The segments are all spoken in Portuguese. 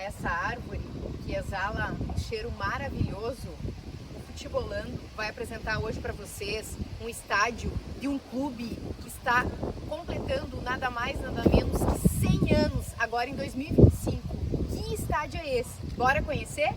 essa árvore que exala um cheiro maravilhoso, o Futebolando vai apresentar hoje para vocês um estádio de um clube que está completando nada mais nada menos que 100 anos agora em 2025. Que estádio é esse? Bora conhecer?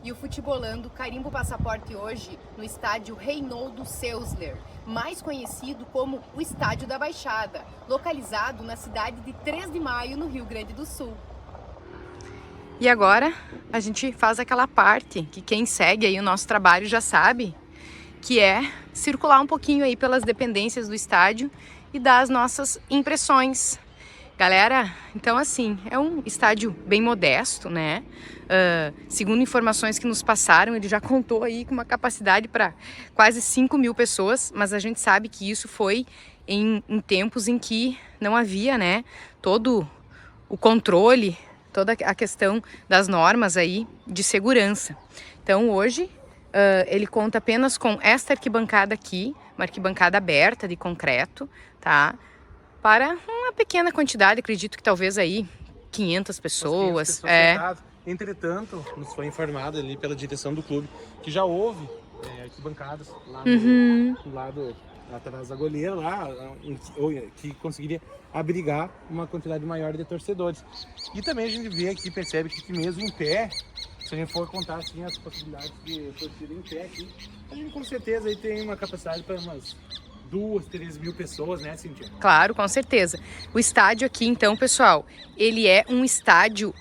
E o Futebolando carimba o passaporte hoje no estádio Reinoldo Seusler, mais conhecido como o Estádio da Baixada, localizado na cidade de 3 de Maio, no Rio Grande do Sul. E agora a gente faz aquela parte que quem segue aí o nosso trabalho já sabe, que é circular um pouquinho aí pelas dependências do estádio e dar as nossas impressões. Galera, então assim, é um estádio bem modesto, né? Segundo informações que nos passaram, ele já contou aí com uma capacidade para quase 5.000 pessoas, mas a gente sabe que isso foi em tempos em que não havia, né, todo o controle, toda a questão das normas aí de segurança. Então hoje ele conta apenas com esta arquibancada aqui, uma arquibancada aberta de concreto, tá? Para uma pequena quantidade, acredito que talvez aí 500 pessoas. Entretanto, nos foi informado ali pela direção do clube que já houve arquibancadas lá no lado atrás da goleira, lá, que conseguiria abrigar uma quantidade maior de torcedores. E também a gente vê aqui, percebe que mesmo em pé, se a gente for contar assim as possibilidades de torcida em pé aqui, a gente com certeza aí tem uma capacidade para umas 2-3 mil pessoas, né, Cíntia? Claro, com certeza. O estádio aqui, então, pessoal, ele é um estádio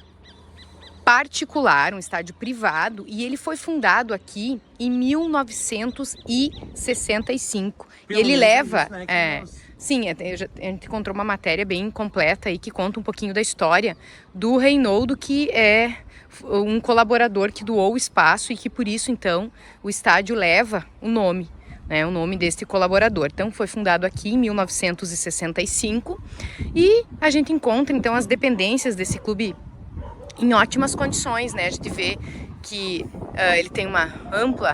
particular, um estádio privado, e ele foi fundado aqui em 1965. E ele leva... Isso, né, Sim, a gente encontrou uma matéria bem completa aí que conta um pouquinho da história do Reinoldo, que é um colaborador que doou o espaço e que por isso, então, o estádio leva o nome deste colaborador. Então foi fundado aqui em 1965 e a gente encontra então as dependências desse clube em ótimas condições, né? A gente vê que ele tem um amplo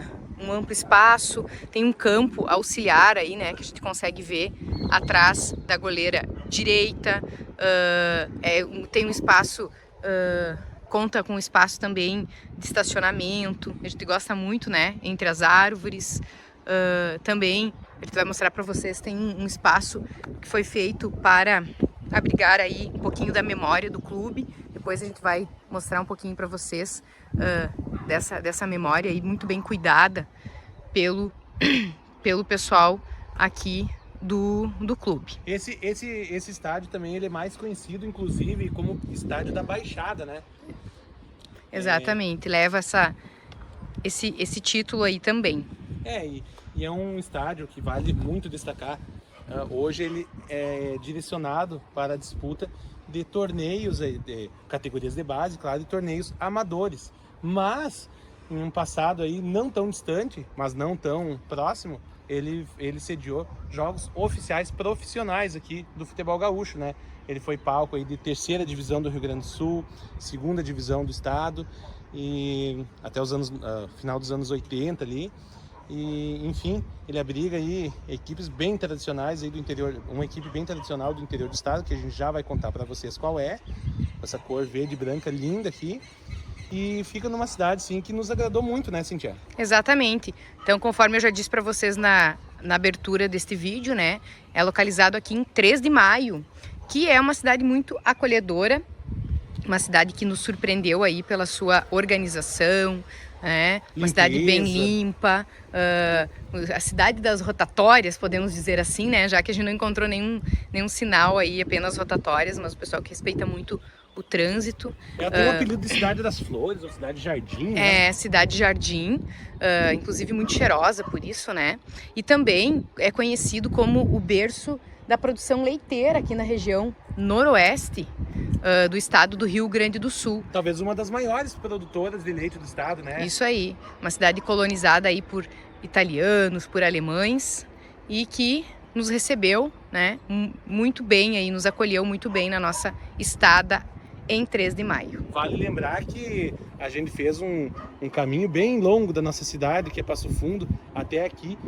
espaço, tem um campo auxiliar aí, né? Que a gente consegue ver atrás da goleira direita, tem um espaço, conta com um espaço também de estacionamento, a gente gosta muito, né? Entre as árvores. Também ele vai mostrar para vocês, tem um espaço que foi feito para abrigar aí um pouquinho da memória do clube. Depois a gente vai mostrar um pouquinho para vocês dessa memória aí muito bem cuidada pelo pessoal aqui do clube. Esse estádio também ele é mais conhecido, inclusive, como Estádio da Baixada, né? Exatamente, leva esse título aí também. E é um estádio que vale muito destacar. Hoje ele é direcionado para a disputa de torneios de categorias de base, claro, e torneios amadores. Mas em um passado aí não tão distante, mas não tão próximo, ele sediou jogos oficiais profissionais aqui do futebol gaúcho, né? Ele foi palco aí de 3ª divisão do Rio Grande do Sul, 2ª divisão do estado e até os anos final dos anos 80 ali. E, enfim, ele abriga aí equipes bem tradicionais aí do interior, uma equipe bem tradicional do interior do estado, que a gente já vai contar para vocês qual é, essa cor verde e branca linda aqui, e fica numa cidade, sim, que nos agradou muito, né, Cintia? Exatamente. Então, conforme eu já disse para vocês na abertura deste vídeo, né, é localizado aqui em 3 de Maio, que é uma cidade muito acolhedora, uma cidade que nos surpreendeu aí pela sua organização, uma cidade bem limpa, a cidade das rotatórias, podemos dizer assim, né? Já que a gente não encontrou nenhum sinal aí, apenas rotatórias, mas o pessoal que respeita muito o trânsito. Ela tem o apelido de Cidade das Flores, ou Cidade Jardim, né? É, Cidade Jardim, inclusive muito cheirosa por isso, né? E também é conhecido como o berço da produção leiteira aqui na região noroeste do estado do Rio Grande do Sul. Talvez uma das maiores produtoras de leite do estado, né? Isso aí, uma cidade colonizada aí por italianos, por alemães e que nos recebeu, né, muito bem aí, nos acolheu muito bem na nossa estada em 3 de maio. Vale lembrar que a gente fez um caminho bem longo da nossa cidade, que é Passo Fundo, até aqui,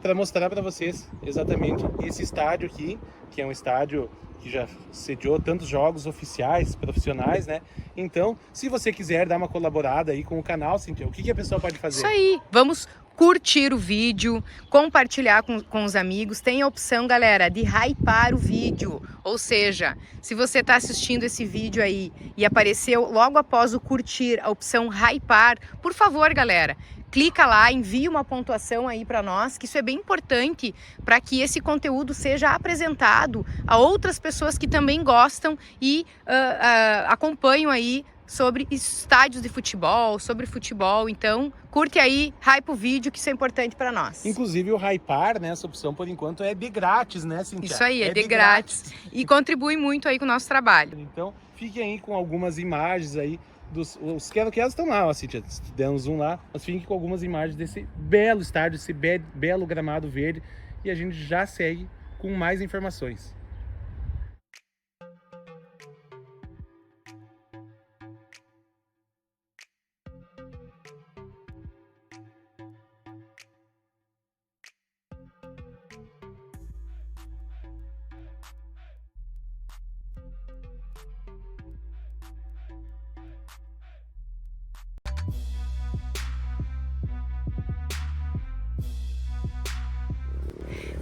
para mostrar para vocês exatamente esse estádio aqui, que é um estádio que já sediou tantos jogos oficiais, profissionais, né? Então, se você quiser dar uma colaborada aí com o canal, Cíntia, o que a pessoa pode fazer? Isso aí, vamos curtir o vídeo, compartilhar com os amigos. Tem a opção, galera, de hypar o vídeo. Ou seja, se você está assistindo esse vídeo aí e apareceu logo após o curtir a opção hypar, por favor, galera, clica lá, envia uma pontuação aí para nós, que isso é bem importante para que esse conteúdo seja apresentado a outras pessoas que também gostam e acompanham aí sobre estádios de futebol, sobre futebol. Então, curte aí, hype o vídeo, que isso é importante para nós. Inclusive o hypar, né, essa opção por enquanto é de grátis, né, Cíntia? Isso aí, é de grátis. E contribui muito aí com o nosso trabalho. Então, fiquem aí com algumas imagens aí os quero estão lá, ó, Cíntia, se der um zoom lá, mas fiquem com algumas imagens desse belo estádio, esse belo gramado verde, e a gente já segue com mais informações.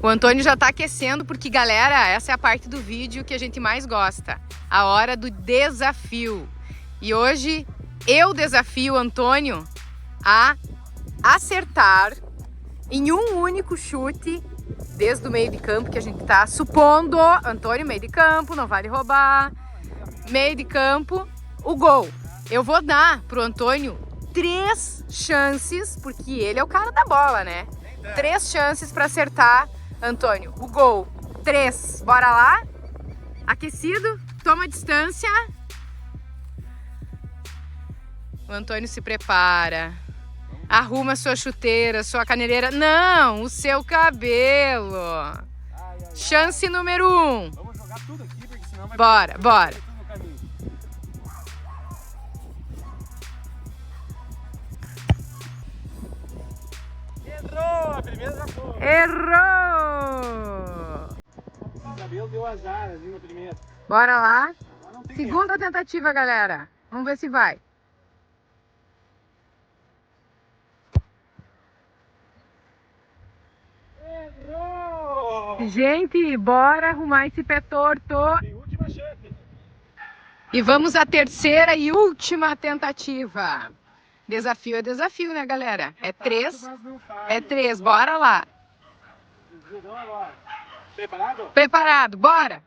O Antônio já tá aquecendo porque, galera, essa é a parte do vídeo que a gente mais gosta. A hora do desafio. E hoje eu desafio o Antônio a acertar em um único chute, desde o meio de campo que a gente tá supondo. Antônio, meio de campo, não vale roubar. Meio de campo, o gol. Eu vou dar pro Antônio 3 chances, porque ele é o cara da bola, né? 3 chances para acertar, Antônio, o gol. 3, bora lá? Aquecido, toma distância. O Antônio se prepara. Arruma sua chuteira, sua caneleira. Não, o seu cabelo. Chance número 1. Vamos jogar tudo aqui, porque senão vai... Bora. Errou! A primeira já foi. Errou! O cabelo deu azar ali na primeira. Bora lá. Não tem Segunda tentativa, galera. Vamos ver se vai. Errou! Gente, bora arrumar esse pé torto. Tem última chance. E vamos à terceira e última tentativa. Desafio é desafio, né, galera? É 3. É 3, bora lá. Preparado? Preparado, bora.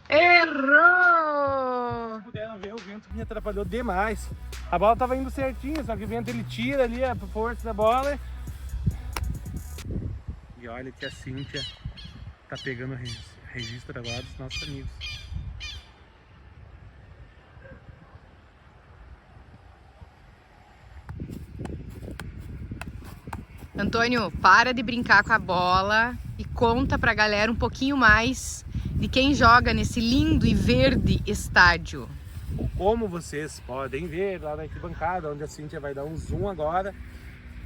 Errou! Puderam ver, o vento me atrapalhou demais. A bola tava indo certinho, só que o vento ele tira ali a força da bola. E olha que a Cíntia tá pegando o registro agora dos nossos amigos. Antônio, para de brincar com a bola e conta pra galera um pouquinho mais de quem joga nesse lindo e verde estádio. Como vocês podem ver lá na arquibancada, onde a Cíntia vai dar um zoom agora,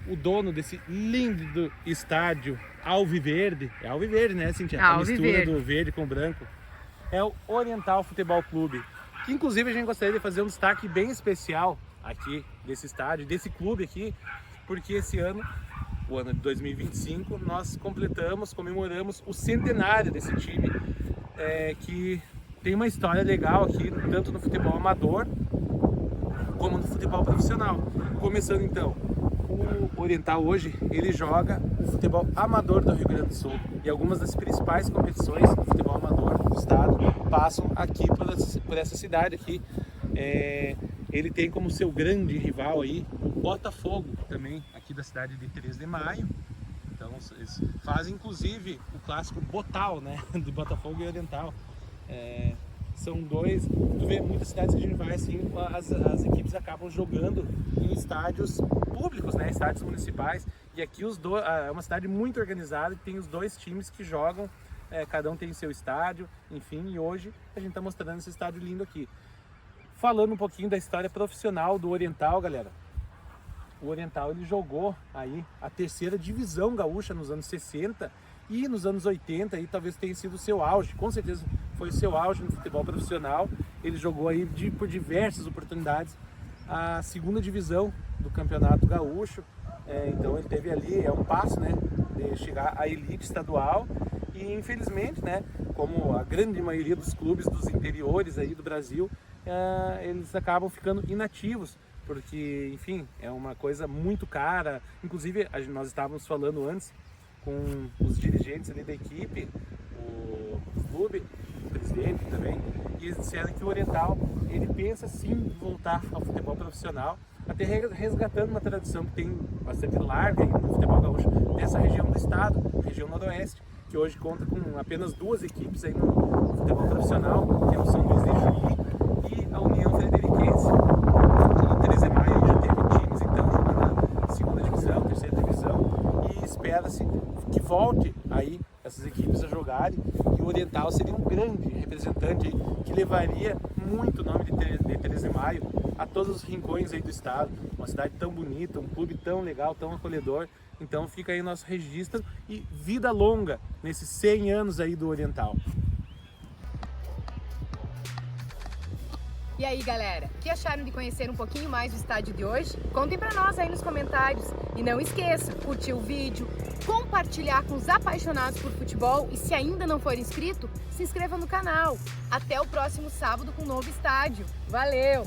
o dono desse lindo estádio alviverde, é alviverde, né, Cíntia? A mistura do verde com o branco, é o Oriental Futebol Clube, que inclusive a gente gostaria de fazer um destaque bem especial aqui desse estádio, desse clube aqui, porque esse ano, o ano de 2025, nós comemoramos o centenário desse time, que tem uma história legal aqui, tanto no futebol amador como no futebol profissional. Começando então O Oriental hoje, ele joga o futebol amador do Rio Grande do Sul. E algumas das principais competições do futebol amador do estado passam aqui por essa cidade aqui. Ele tem como seu grande rival aí o Botafogo, também aqui da cidade de 13 de Maio. Então eles fazem inclusive o clássico Botal, né, de Botafogo e Oriental. São dois, tu vê muitas cidades que a gente vai assim, as equipes acabam jogando em estádios públicos, né, estádios municipais, e aqui é uma cidade muito organizada e tem os dois times que jogam, cada um tem seu estádio, enfim, e hoje a gente está mostrando esse estádio lindo aqui. Falando um pouquinho da história profissional do Oriental, galera. O Oriental ele jogou aí a 3ª divisão gaúcha nos anos 60 e nos anos 80 aí talvez tenha sido o seu auge, com certeza foi o seu auge no futebol profissional. Ele jogou aí por diversas oportunidades a 2ª divisão do Campeonato Gaúcho. Então ele teve ali um passo, né, de chegar à elite estadual e infelizmente, né, como a grande maioria dos clubes dos interiores aí do Brasil, eles acabam ficando inativos, porque, enfim, é uma coisa muito cara. Inclusive, nós estávamos falando antes com os dirigentes ali da equipe, o clube, o presidente também, e eles disseram que o Oriental, ele pensa sim em voltar ao futebol profissional, até resgatando uma tradição que tem bastante larga aí no futebol gaúcho, nessa região do estado, região noroeste, que hoje conta com apenas 2 equipes aí no futebol profissional, que é o São Luís de Juí e a União Frederiquense. O 13 de Maio já teve times então jogando na 2ª divisão, 3ª divisão, e espera-se que volte aí essas equipes a jogarem, e o Oriental seria um grande representante aí, que levaria muito o nome de 13 de Maio a todos os rincões aí do estado. Uma cidade tão bonita, um clube tão legal, tão acolhedor. Então fica aí nosso registro e vida longa nesses 100 anos aí do Oriental. E aí, galera, o que acharam de conhecer um pouquinho mais do estádio de hoje? Contem pra nós aí nos comentários. E não esqueça, curtir o vídeo, compartilhar com os apaixonados por futebol e se ainda não for inscrito, se inscreva no canal. Até o próximo sábado com um novo estádio. Valeu!